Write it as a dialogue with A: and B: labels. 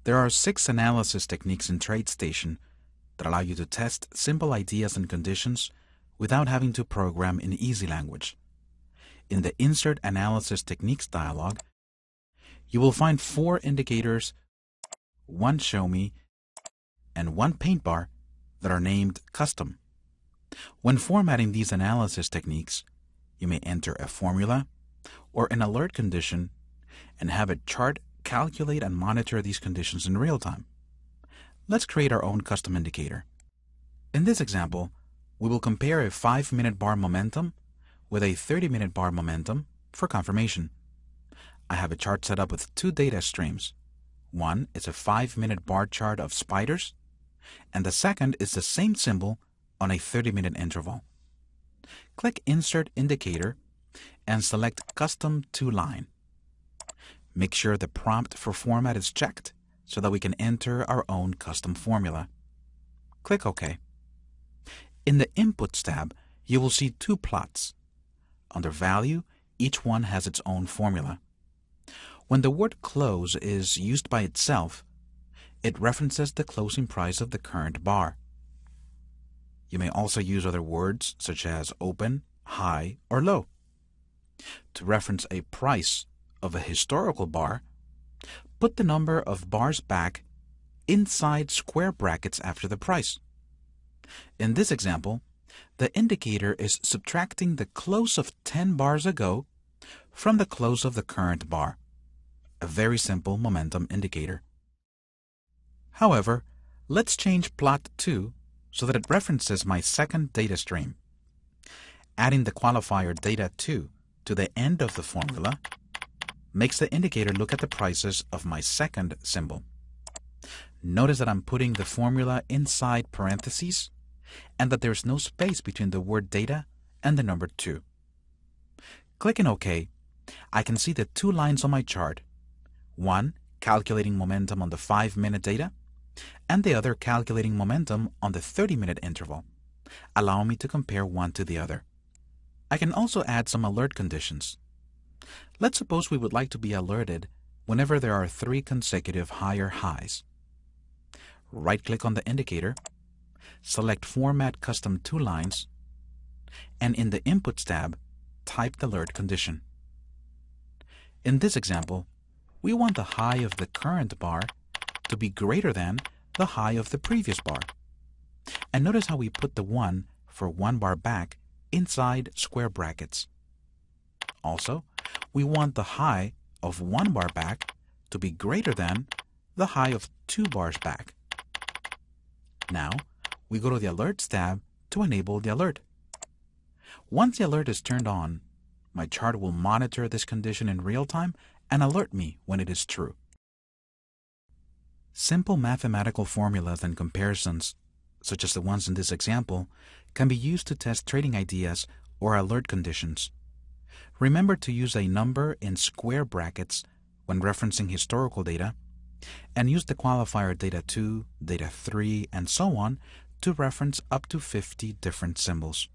A: There are 6 analysis techniques in TradeStation that allow you to test simple ideas and conditions without having to program in EasyLanguage. In the Insert Analysis Techniques dialog, you will find 4 indicators, 1 ShowMe, and 1 PaintBar that are named Custom. When formatting these analysis techniques, you may enter a formula or an alert condition and have a chart calculate and monitor these conditions in real time. Let's create our own custom indicator. In this example, we will compare a 5-minute bar momentum with a 30-minute bar momentum for confirmation. I have a chart set up with 2 data streams. One is a 5-minute bar chart of spiders, and the second is the same symbol on a 30-minute interval. Click Insert Indicator and select Custom to Line. Make sure the prompt for format is checked so that we can enter our own custom formula. Click OK. In the Inputs tab, you will see 2 plots. Under Value, each one has its own formula. When the word close is used by itself, it references the closing price of the current bar. You may also use other words such as open, high, or low. To reference a price of a historical bar, put the number of bars back inside square brackets after the price. In this example, the indicator is subtracting the close of 10 bars ago from the close of the current bar. A very simple momentum indicator. However, let's change plot 2 so that it references my second data stream. Adding the qualifier data 2 to the end of the formula makes the indicator look at the prices of my second symbol. Notice that I'm putting the formula inside parentheses and that there's no space between the word data and the number 2. Clicking OK, I can see the 2 lines on my chart. One calculating momentum on the 5-minute data, and the other calculating momentum on the 30-minute interval, allowing me to compare one to the other. I can also add some alert conditions. Let's suppose we would like to be alerted whenever there are 3 consecutive higher highs. Right-click on the indicator, select Format Custom to Lines, and in the Inputs tab, type the alert condition. In this example, we want the high of the current bar to be greater than the high of the previous bar. And notice how we put the 1 for 1 bar back inside square brackets. Also, we want the high of 1 bar back to be greater than the high of 2 bars back. Now, we go to the Alerts tab to enable the alert. Once the alert is turned on, my chart will monitor this condition in real time and alert me when it is true. Simple mathematical formulas and comparisons, such as the ones in this example, can be used to test trading ideas or alert conditions. Remember to use a number in square brackets when referencing historical data, and use the qualifier data 2, data 3, and so on to reference up to 50 different symbols.